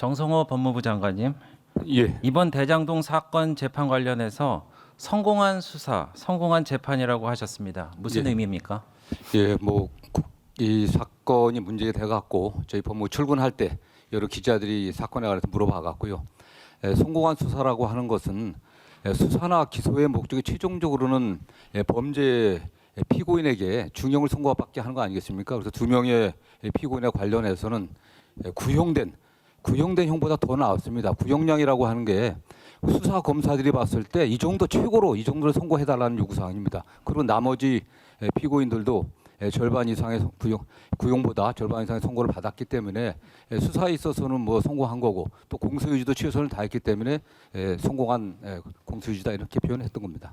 정성호 법무부 장관님, 예, 이번 대장동 사건 재판 관련해서 성공한 수사, 성공한 재판이라고 하셨습니다. 무슨 예. 의미입니까? 예, 이 사건이 문제가 돼갖고 저희 법무부 출근할 때 여러 기자들이 이 사건에 관해서 물어봐갖고요. 성공한 수사라고 하는 것은 수사나 기소의 목적이 최종적으로는 범죄 피고인에게 중형을 선고받게 하는 거 아니겠습니까? 그래서 두 명의 피고인에 관련해서는 구형된 형보다 더 나았습니다. 구형량이라고 하는 게 수사 검사들이 봤을 때 이 정도 최고로 이 정도를 선고해달라는 요구사항입니다. 그리고 나머지 피고인들도 절반 이상의 구형보다 절반 이상의 선고를 받았기 때문에 수사에 있어서는 뭐 성공한 거고 또 공소유지도 최선을 다했기 때문에 성공한 공소유지다 이렇게 표현했던 겁니다.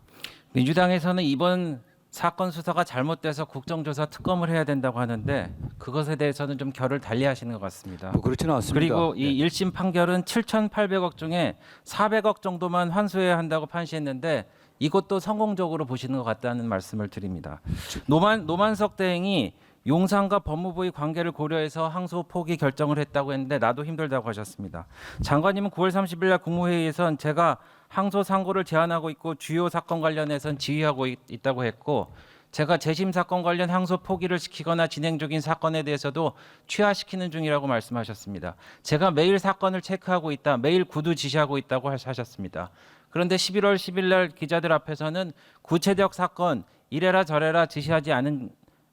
민주당에서는 이번 사건 수사가 잘못돼서 국정조사 특검을 해야 된다고 하는데 그것에 대해서는 좀 결을 달리하시는 것 같습니다. 뭐 그렇지는 않습니다. 그리고 이 1심 판결은 7,800억 중에 400억 정도만 환수해야 한다고 판시했는데 이것도 성공적으로 보시는 것 같다는 말씀을 드립니다. 노만석 대행이 용산과 법무부의 관계를 고려해서 항소 포기 결정을 했다고 했는데 나도 힘들다고 하셨습니다. 장관님은 9월 30일 날 국무회의에선 제가 항소 상고를 제안하고 있고 주요 사건 관련해선 지휘하고 있다고 했고 제가 재심 사건 관련 항소 포기를 시키거나 진행 중인 사건에 대해서도 취하시키는 중이라고 말씀하셨습니다. 제가 매일 사건을 체크하고 있다, 매일 구두 지시하고 있다고 하셨습니다. 그런데 11월 10일 날 기자들 앞에서는 구체적 사건 이래라 저래라 지시하지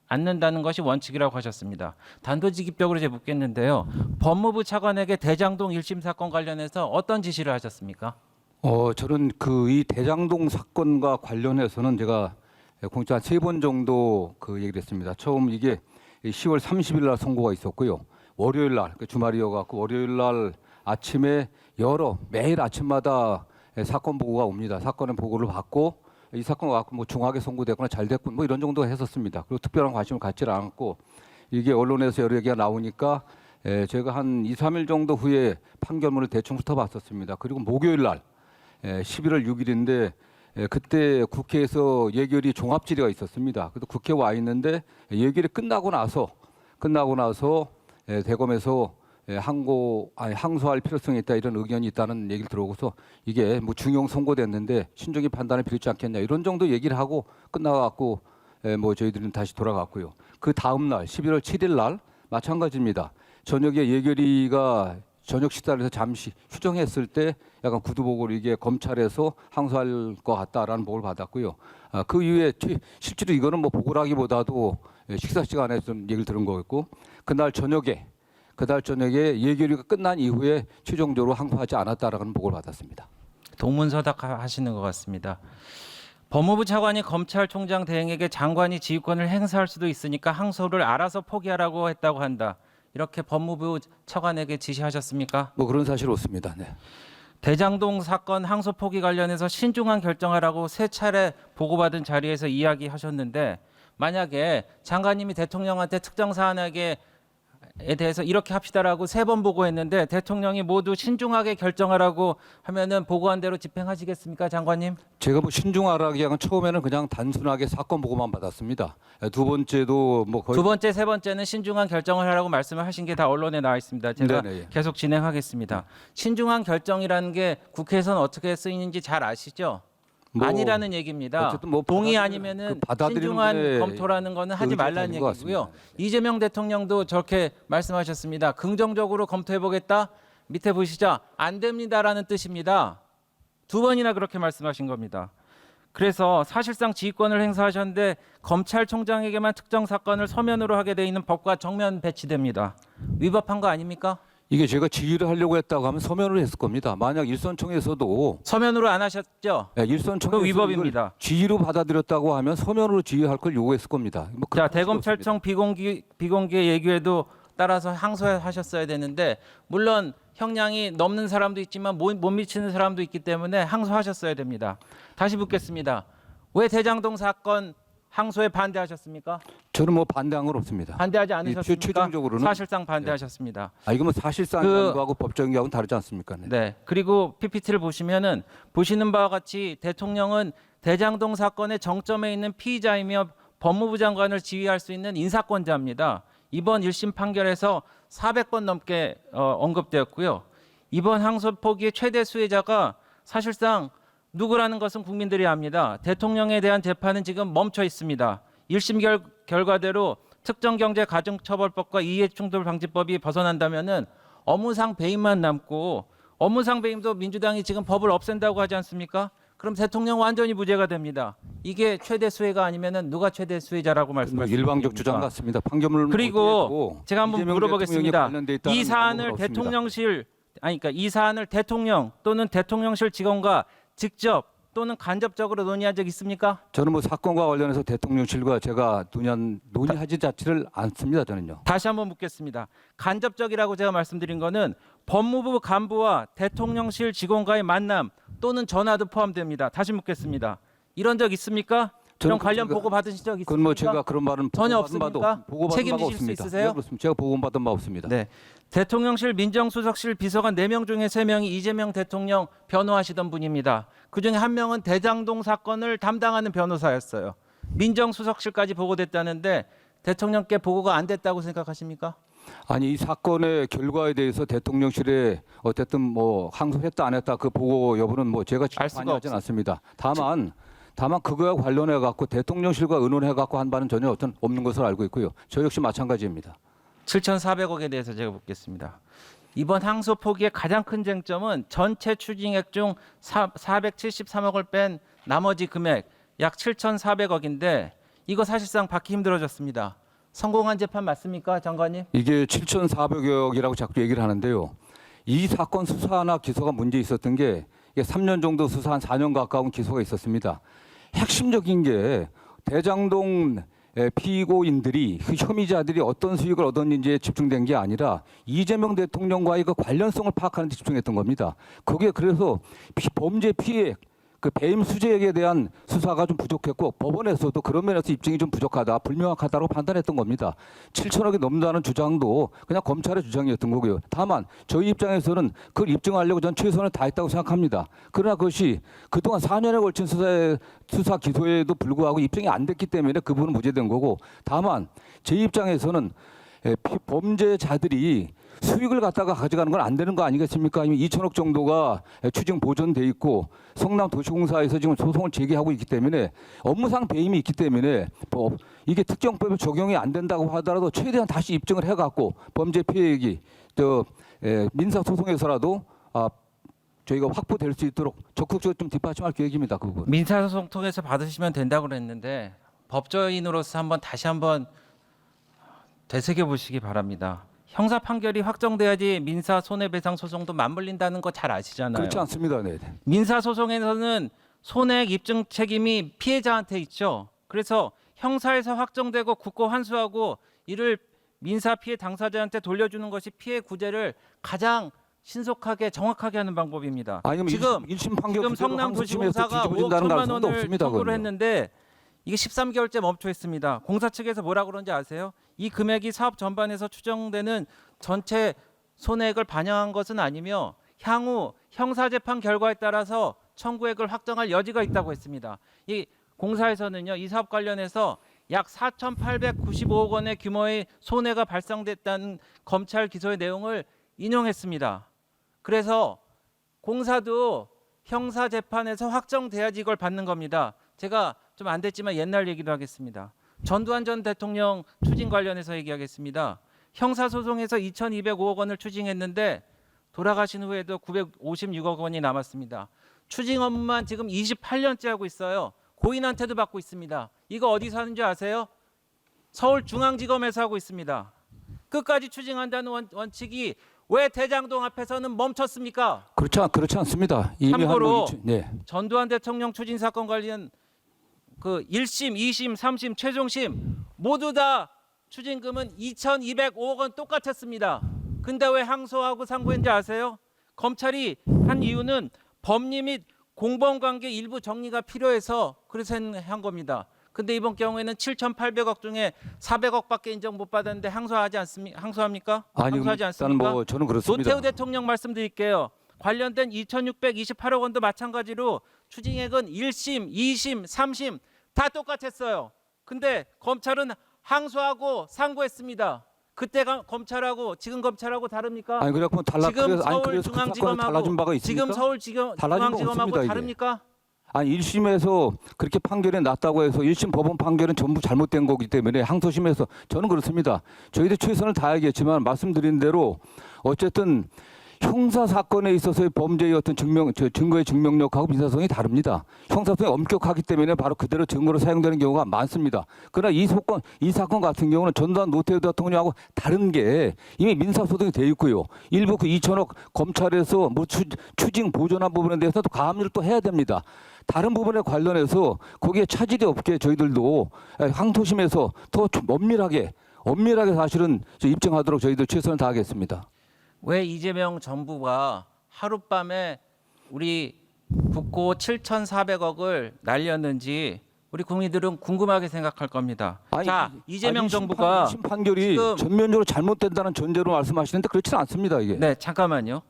않는다는 것이 원칙이라고 하셨습니다. 단도직입적으로 제가 묻겠는데요. 법무부 차관에게 대장동 1심 사건 관련해서 어떤 지시를 하셨습니까? 저는 이 대장동 사건과 관련해서는 제가 공짜 3번 정도 얘기를 했습니다. 처음 이게 10월 30일 날 선고가 있었고요. 월요일 날 주말이어갖고 월요일 날 아침에 매일 아침마다 사건 보고가 옵니다. 사건의 보고를 받고 이 사건 갖고 뭐 중하게 선고됐거나 잘 됐군 뭐 이런 정도 했었습니다. 그리고 특별한 관심을 갖지 않았고 이게 언론에서 여러 얘기가 나오니까 제가 한 2, 3일 정도 후에 판결문을 대충 훑어봤었습니다. 그리고 목요일 날 11월 6일인데 그때 국회에서 예결위 종합질의가 있었습니다. 그래서 국회 와 있는데 예결이 끝나고 나서 대검에서 항소할 필요성이 있다 이런 의견이 있다는 얘기를 들어오고서 이게 뭐 중형 선고됐는데 신중히 판단을 필요치 않겠냐 이런 정도 얘기를 하고 끝나갖고 뭐 저희들은 다시 돌아갔고요. 그 다음 날 11월 7일 날 마찬가지입니다. 저녁에 예결위가 저녁 식사를 해서 잠시 휴정했을 때 약간 구두복을 이게 검찰에서 항소할 것 같다라는 보고를 받았고요. 그 이후에 실제로 이거는 뭐 보고라기보다도 식사 시간에 좀 얘기를 들은 거였고 그날 저녁에 예결위가 끝난 이후에 최종적으로 항소하지 않았다라는 보고를 받았습니다. 동문서답 하시는 것 같습니다. 법무부 차관이 검찰총장 대행에게 장관이 지휘권을 행사할 수도 있으니까 항소를 알아서 포기하라고 했다고 한다. 이렇게 법무부 차관에게 지시하셨습니까? 뭐 그런 사실 없습니다. 네. 대장동 사건 항소 포기 관련해서 신중한 결정하라고 3차례 보고받은 자리에서 이야기하셨는데 만약에 장관님이 대통령한테 특정 사안에 대해서 이렇게 합시다라고 3번 보고했는데 대통령이 모두 신중하게 결정하라고 하면은 보고한 대로 집행하시겠습니까, 장관님? 제가 뭐 신중하라기에는 처음에는 그냥 단순하게 사건 보고만 받았습니다. 두 번째도 뭐 거의 두 번째, 세 번째는 신중한 결정을 하라고 말씀을 하신 게 다 언론에 나와 있습니다. 제가 네네. 계속 진행하겠습니다. 신중한 결정이라는 게 국회에서는 어떻게 쓰이는지 잘 아시죠? 뭐 아니라는 얘기입니다. 어쨌든 뭐 동의 받아들이는- 아니면은 받아들이는 신중한 분의 검토라는 거는 하지 의지가 말라는 되는 것 얘기고요. 같습니다. 이재명 대통령도 저렇게 말씀하셨습니다. 긍정적으로 검토해 보겠다. 밑에 보시죠. 안 됩니다라는 뜻입니다. 2번이나 그렇게 말씀하신 겁니다. 그래서 사실상 지휘권을 행사하셨는데 검찰총장에게만 특정 사건을 서면으로 하게 돼 있는 법과 정면 배치됩니다. 위법한 거 아닙니까? 이게 제가 지휘를 하려고 했다고 하면 서면으로 했을 겁니다. 만약 일선청에서도 서면으로 안 하셨죠? 일선청에서 그거 위법입니다. 지휘로 받아들였다고 하면 서면으로 지휘할 걸 요구했을 겁니다. 뭐 자, 그런 사실이 대검찰청 비공개 예규에도 따라서 항소하셨어야 되는데 물론 형량이 넘는 사람도 있지만 못 미치는 사람도 있기 때문에 항소하셨어야 됩니다. 다시 묻겠습니다. 왜 대장동 사건 항소에 반대하셨습니까? 저는 뭐 반대한 건 없습니다. 반대하지 않으셨습니까? 최종적으로는 사실상 반대하셨습니다. 이거 뭐 사실상 연구하고 법적 연구하고는 다르지 않습니까? 네. 네. 그리고 PPT를 보시면은 보시는 바와 같이 대통령은 대장동 사건의 정점에 있는 피의자이며 법무부 장관을 지휘할 수 있는 인사권자입니다. 이번 1심 판결에서 400번 넘게 언급되었고요. 이번 항소 포기의 최대 수혜자가 사실상 누구라는 것은 국민들이 압니다. 대통령에 대한 재판은 지금 멈춰 있습니다. 1심 결과대로 특정경제가중처벌법과 이해충돌방지법이 벗어난다면은 업무상 배임만 남고, 업무상 배임도 민주당이 지금 법을 없앤다고 하지 않습니까? 그럼 대통령 완전히 무죄가 됩니다. 이게 최대 수혜가 아니면은 누가 최대 수혜자라고 말씀하십니까? 일방적 주장 같습니다. 판결문을 그리고 제가 한번 이재명 물어보겠습니다. 대통령이 관련돼 있다는 이 사안을 아무것도 없습니다. 대통령실 그러니까 이 사안을 대통령 또는 대통령실 직원과 직접 또는 간접적으로 논의한 적 있습니까? 저는 뭐 사건과 관련해서 대통령실과 제가 논의하지 자체를 않습니다. 저는요. 다시 한번 묻겠습니다. 간접적이라고 제가 말씀드린 거는 법무부 간부와 대통령실 직원과의 만남 또는 전화도 포함됩니다. 다시 묻겠습니다. 이런 적 있습니까? 그런 관련 보고 받으신 적 있습니까? 그건 뭐 제가 그런 말은 전혀 보고받은 바도 없습니까? 보고받은 책임지실 바가 수 없습니다. 있으세요? 네, 그렇습니다. 제가 보고받은 바 없습니다. 네. 대통령실 민정수석실 비서관 4명 중에 3명이 이재명 대통령 변호하시던 분입니다. 그중에 한 명은 대장동 사건을 담당하는 변호사였어요. 민정수석실까지 보고됐다는데 대통령께 보고가 안 됐다고 생각하십니까? 아니 이 사건의 결과에 대해서 대통령실에 어쨌든 뭐 항소했다 안 했다 그 보고 여부는 뭐 제가 알 수가 관여하지는 없어요. 않습니다. 다만 그거와 관련해 갖고 대통령실과 의논해 갖고 한 바는 전혀 어떤 없는 것으로 알고 있고요. 저 역시 마찬가지입니다. 7,400억에 대해서 제가 묻겠습니다. 이번 항소 포기의 가장 큰 쟁점은 전체 추징액 중 473억을 뺀 나머지 금액 약 7,400억인데 이거 사실상 받기 힘들어졌습니다. 성공한 재판 맞습니까, 장관님? 이게 7,400억이라고 자꾸 얘기를 하는데요. 이 사건 수사나 기소가 문제 있었던 게 이게 3년 정도 수사 한 4년 가까운 기소가 있었습니다. 핵심적인 게 대장동 피고인들이 그 혐의자들이 어떤 수익을 얻었는지에 집중된 게 아니라 이재명 대통령과의 그 관련성을 파악하는 데 집중했던 겁니다. 그게 그래서 범죄 피해 그 배임 수재액에 대한 수사가 좀 부족했고 법원에서도 그런 면에서 입증이 좀 부족하다, 불명확하다고 판단했던 겁니다. 7천억이 넘는다는 주장도 그냥 검찰의 주장이었던 거고요. 다만 저희 입장에서는 그걸 입증하려고 전 최선을 다했다고 생각합니다. 그러나 그것이 그동안 4년에 걸친 수사 기소에도 불구하고 입증이 안 됐기 때문에 그 부분은 무죄된 거고, 다만 제 입장에서는 범죄자들이 수익을 갖다가 가져가는 건 안 되는 거 아니겠습니까? 아니면 2천억 정도가 추징 보존돼 있고 성남도시공사에서 지금 소송을 제기하고 있기 때문에 업무상 배임이 있기 때문에 이게 특정법에 적용이 안 된다고 하더라도 최대한 다시 입증을 해갖고 범죄 피해액이 민사 소송에서라도 저희가 확보될 수 있도록 적극적으로 좀 뒷받침할 계획입니다. 그 부분. 민사소송 통해서 받으시면 된다고 그랬는데 법조인으로서 다시 한번 되새겨 보시기 바랍니다. 형사 판결이 확정돼야지 민사 손해배상 소송도 맞물린다는 거 잘 아시잖아요. 그렇지 않습니다. 네. 민사 소송에서는 손해액 입증 책임이 피해자한테 있죠. 그래서 형사에서 확정되고 굳고 환수하고 이를 민사 피해 당사자한테 돌려주는 것이 피해 구제를 가장 신속하게 정확하게 하는 방법입니다. 아니면 지금 1심 판결 지금 성남도시공사가 5억 1천만 원을 청구를 했는데 이게 13개월째 멈춰 있습니다. 공사 측에서 뭐라 그런지 아세요? 이 금액이 사업 전반에서 추정되는 전체 손해액을 반영한 것은 아니며 향후 형사재판 결과에 따라서 청구액을 확정할 여지가 있다고 했습니다. 이 공사에서는요, 이 사업 관련해서 약 4,895억 원의 규모의 손해가 발생됐다는 검찰 기소의 내용을 인용했습니다. 그래서 공사도 형사재판에서 확정돼야지 이걸 받는 겁니다. 제가 좀 안 됐지만 옛날 얘기도 하겠습니다. 전두환 전 대통령 추징 관련해서 얘기하겠습니다. 형사소송에서 2,205억 원을 추징했는데 돌아가신 후에도 956억 원이 남았습니다. 추징 업무만 지금 28년째 하고 있어요. 고인한테도 받고 있습니다. 이거 어디서 하는지 아세요? 서울중앙지검에서 하고 있습니다. 끝까지 추징한다는 원칙이 왜 대장동 앞에서는 멈췄습니까? 그렇지 않습니다. 참고로 네. 전두환 대통령 추징 사건 관련 그 1심, 2심, 3심, 최종심 모두 다 추징금은 2,205억 원 똑같았습니다. 근데 왜 항소하고 상고했는지 아세요? 검찰이 한 이유는 법리 및 공범관계 일부 정리가 필요해서 그래서 한 겁니다. 근데 이번 경우에는 7,800억 중에 400억밖에 인정 못 받았는데 항소하지 않습니까? 항소합니까? 아니, 항소하지 일단 않습니까? 뭐 저는 그렇습니다. 노태우 대통령 말씀드릴게요. 관련된 2,628억 원도 마찬가지로 추징액은 1심, 2심, 3심 다 똑같았어요. 근데 검찰은 항소하고 상고했습니다. 그때가 검찰하고 지금 검찰하고 다릅니까? 아니 그래서 지금 아니 그래서 그 사건이 달라진 서울중앙지검하고 바가 있습니까? 지금 달라진 바 서울중앙지검하고 없습니다, 이게. 다릅니까? 아니 1심에서 그렇게 판결이 났다고 해서 1심 법원 판결은 전부 잘못된 거기 때문에 항소심에서 저는 그렇습니다. 저희도 최선을 다하겠지만 말씀드린 대로 어쨌든 형사 사건에 있어서의 범죄의 어떤 증거의 증명력하고 민사성이 다릅니다. 형사성이 엄격하기 때문에 바로 그대로 증거로 사용되는 경우가 많습니다. 그러나 이 사건 같은 경우는 전두환 노태우 대통령하고 다른 게 이미 민사소송이 돼 있고요. 일부 그 2천억 검찰에서 뭐 추징 보존한 부분에 대해서도 가압류를 또 해야 됩니다. 다른 부분에 관련해서 거기에 차질이 없게 저희들도 항소심에서 더 엄밀하게 사실은 입증하도록 저희들 최선을 다하겠습니다. 왜 이재명 정부가 하룻밤에 우리 국고 7,400억을 날렸는지 우리 국민들은 궁금하게 생각할 겁니다. 자, 이재명 정부가 심 판결이 지금 전면적으로 잘못된다는 전제로 말씀하시는데 그렇지는 않습니다, 이게. 네, 잠깐만요.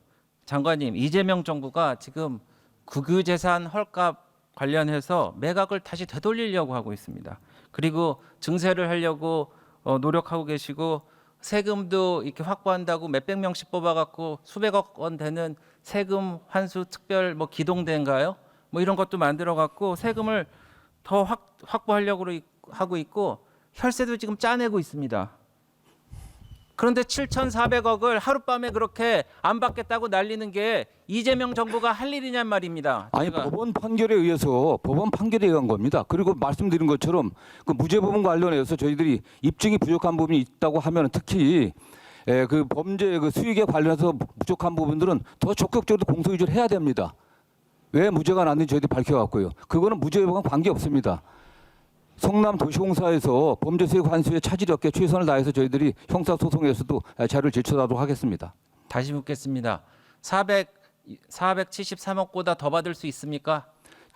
장관님, 이재명 정부가 지금 국유재산 헐값 관련해서 매각을 다시 되돌리려고 하고 있습니다. 그리고 증세를 하려고 노력하고 계시고 세금도 이렇게 확보한다고 몇백 명씩 뽑아갖고 수백억 원 되는 세금 환수 특별 뭐 기동대인가요? 뭐 이런 것도 만들어갖고 세금을 더 확보하려고 하고 있고 혈세도 지금 짜내고 있습니다. 그런데 7,400억을 하룻밤에 그렇게 안 받겠다고 날리는 게 이재명 정부가 할 일이냔 말입니다. 아니 법원 판결에 의한 겁니다. 그리고 말씀드린 것처럼 그 무죄 부분 관련해서 저희들이 입증이 부족한 부분이 있다고 하면 특히 그 범죄 그 수익에 관련해서 부족한 부분들은 더 적극적으로 공소 유지를 해야 됩니다. 왜 무죄가 났는지 저희들이 밝혀왔고요. 그거는 무죄 여부와 관계 없습니다. 성남도시공사에서 범죄 수익 환수에 차질이 없게 최선을 다해서 저희들이 형사소송에서도 자료를 제출하도록 하겠습니다. 다시 묻겠습니다. 473억보다 더 받을 수 있습니까?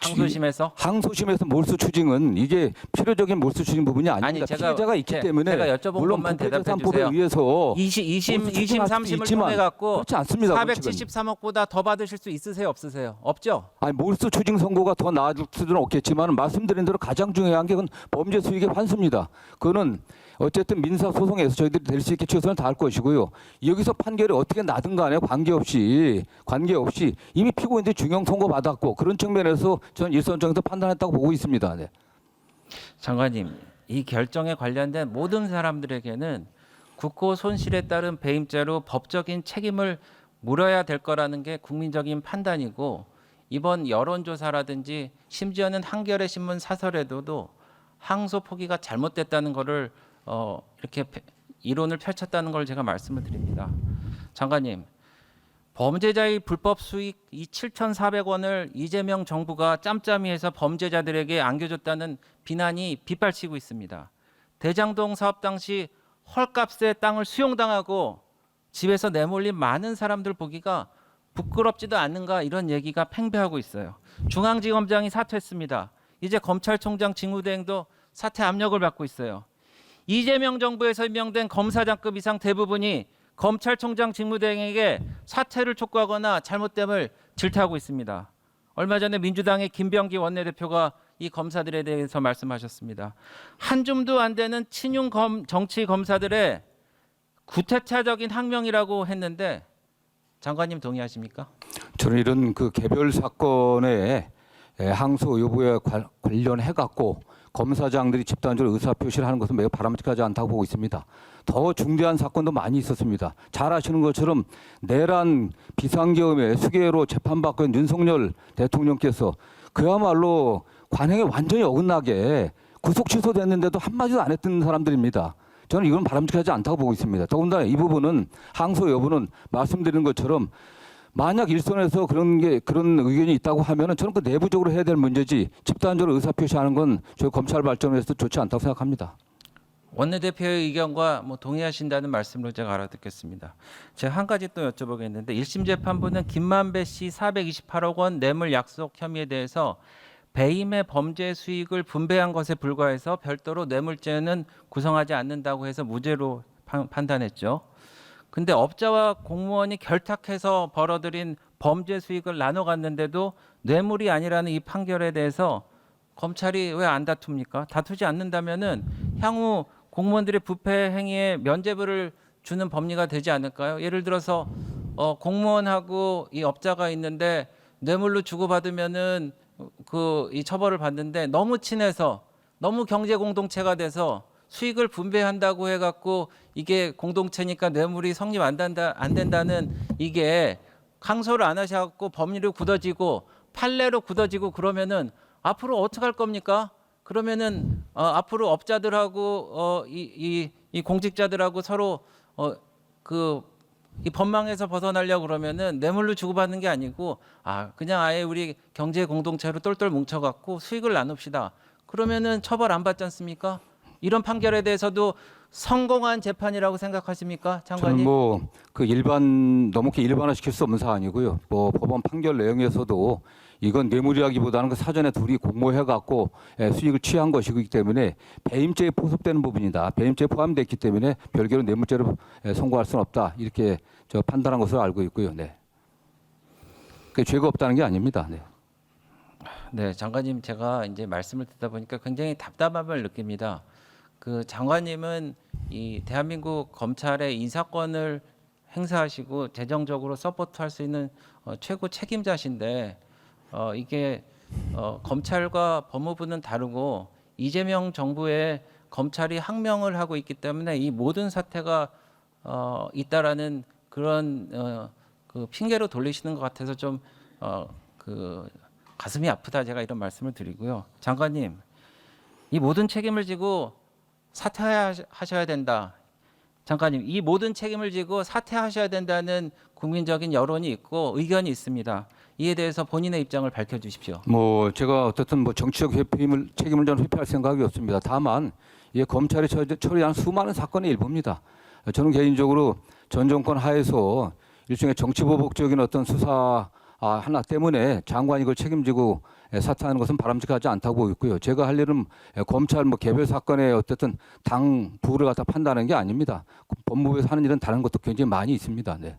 항소심에서? 항소심에서 몰수 추징은 이게 필요적인 몰수 추징 부분이 아닙니다. 피해자가 있기 때문에 제가 여쭤본 물론 것만 대답해 국회재산법에 주세요. 의해서 2심, 3심을 통해 갖고 그렇지 않습니다. 473억보다 더 받으실 수 있으세요, 없으세요? 없죠? 아니 몰수 추징 선고가 더 나을 수는 없겠지만 말씀드린 대로 가장 중요한 게 그건 범죄 수익의 환수입니다. 그거는 어쨌든 민사 소송에서 저희들이 될 수 있게 최선을 다할 것이고요. 여기서 판결이 어떻게 나든 간에 관계없이 이미 피고인들이 중형 선고 받았고 그런 측면에서 저는 일선정에서 판단했다고 보고 있습니다. 네. 장관님, 이 결정에 관련된 모든 사람들에게는 국고 손실에 따른 배임죄로 법적인 책임을 물어야 될 거라는 게 국민적인 판단이고 이번 여론조사라든지 심지어는 한겨레 신문 사설에도 항소 포기가 잘못됐다는 거를 이렇게 이론을 펼쳤다는 걸 제가 말씀을 드립니다. 장관님, 범죄자의 불법 수익 이 7,400원을 이재명 정부가 짬짬이해서 범죄자들에게 안겨줬다는 비난이 빗발치고 있습니다. 대장동 사업 당시 헐값에 땅을 수용당하고 집에서 내몰린 많은 사람들 보기가 부끄럽지도 않는가 이런 얘기가 팽배하고 있어요. 중앙지검장이 사퇴했습니다. 이제 검찰총장 직무대행도 사퇴 압력을 받고 있어요. 이재명 정부에서 임명된 검사장급 이상 대부분이 검찰총장 직무대행에게 사퇴를 촉구하거나 잘못됨을 질타하고 있습니다. 얼마 전에 민주당의 김병기 원내대표가 이 검사들에 대해서 말씀하셨습니다. 한 줌도 안 되는 친윤 정치 검사들의 구태타적인 항명이라고 했는데 장관님 동의하십니까? 저는 이런 그 개별 사건의 항소 여부에 관련해 갖고 검사장들이 집단적으로 의사표시를 하는 것은 매우 바람직하지 않다고 보고 있습니다. 더 중대한 사건도 많이 있었습니다. 잘 아시는 것처럼 내란 비상계엄의 수괴로 재판받고 있는 윤석열 대통령께서 그야말로 관행에 완전히 어긋나게 구속 취소됐는데도 한마디도 안 했던 사람들입니다. 저는 이건 바람직하지 않다고 보고 있습니다. 더군다나 이 부분은 항소 여부는 말씀드린 것처럼 만약 일선에서 그런 의견이 있다고 하면은 저는 그 내부적으로 해야 될 문제지 집단적으로 의사표시하는 건 저희 검찰 발전에서도 좋지 않다고 생각합니다. 원내대표의 의견과 동의하신다는 말씀을 제가 알아듣겠습니다. 제가 한 가지 또 여쭤보겠는데 1심 재판부는 김만배 씨 428억 원 뇌물 약속 혐의에 대해서 배임의 범죄 수익을 분배한 것에 불과해서 별도로 뇌물죄는 구성하지 않는다고 해서 무죄로 판단했죠. 근데 업자와 공무원이 결탁해서 벌어들인 범죄 수익을 나눠 갔는데도 뇌물이 아니라는 이 판결에 대해서 검찰이 왜 안 다툽니까? 다투지 않는다면은 향후 공무원들의 부패 행위에 면죄부를 주는 법리가 되지 않을까요? 예를 들어서 공무원하고 이 업자가 있는데 뇌물로 주고받으면은 이 처벌을 받는데 너무 친해서 너무 경제 공동체가 돼서 수익을 분배한다고 해갖고 이게 공동체니까 뇌물이 성립 안 된다는 이게 항소를 안 하셔갖고 법리로 굳어지고 판례로 굳어지고 그러면은 앞으로 어떻게 할 겁니까? 그러면은 앞으로 업자들하고 이 공직자들하고 서로 이 법망에서 벗어나려고 그러면은 뇌물로 주고받는 게 아니고 그냥 아예 우리 경제 공동체로 똘똘 뭉쳐갖고 수익을 나눕시다. 그러면은 처벌 안 받지 않습니까? 이런 판결에 대해서도 성공한 재판이라고 생각하십니까, 장관님? 저는 뭐그 너무 일반화시킬 수 없는 사안이고요. 뭐 법원 판결 내용에서도 이건 뇌물이라기보다는 그 사전에 둘이 공모해갖고 수익을 취한 것이기 때문에 배임죄에 포섭되는 부분이다. 배임죄에 포함됐기 때문에 별개로 뇌물죄로 선고할 수는 없다. 이렇게 저 판단한 것으로 알고 있고요. 네. 그 죄가 없다는 게 아닙니다. 네. 네, 장관님 제가 이제 말씀을 듣다 보니까 굉장히 답답함을 느낍니다. 그 장관님은 이 대한민국 검찰의 인사권을 행사하시고 재정적으로 서포트할 수 있는 최고 책임자신데 이게 검찰과 법무부는 다르고 이재명 정부의 검찰이 항명을 하고 있기 때문에 이 모든 사태가 있다라는 그런 그 핑계로 돌리시는 것 같아서 좀 가슴이 아프다 제가 이런 말씀을 드리고요. 장관님, 이 모든 책임을 지고 사퇴하셔야 된다. 장관님, 이 모든 책임을 지고 사퇴하셔야 된다는 국민적인 여론이 있고 의견이 있습니다. 이에 대해서 본인의 입장을 밝혀주십시오. 뭐 제가 어떻든 뭐 정치적 책임을 저는 회피할 생각이 없습니다. 다만 이 검찰이 처리한 수많은 사건의 일부입니다. 저는 개인적으로 전 정권 하에서 일종의 정치보복적인 어떤 수사 하나 때문에 장관이 이걸 책임지고 사퇴하는 것은 바람직하지 않다고 보고 있고요. 제가 할 일은 검찰 개별 사건의 어쨌든 당 부를 갖다 판단하는 게 아닙니다. 법무부에서 하는 일은 다른 것도 굉장히 많이 있습니다. 네.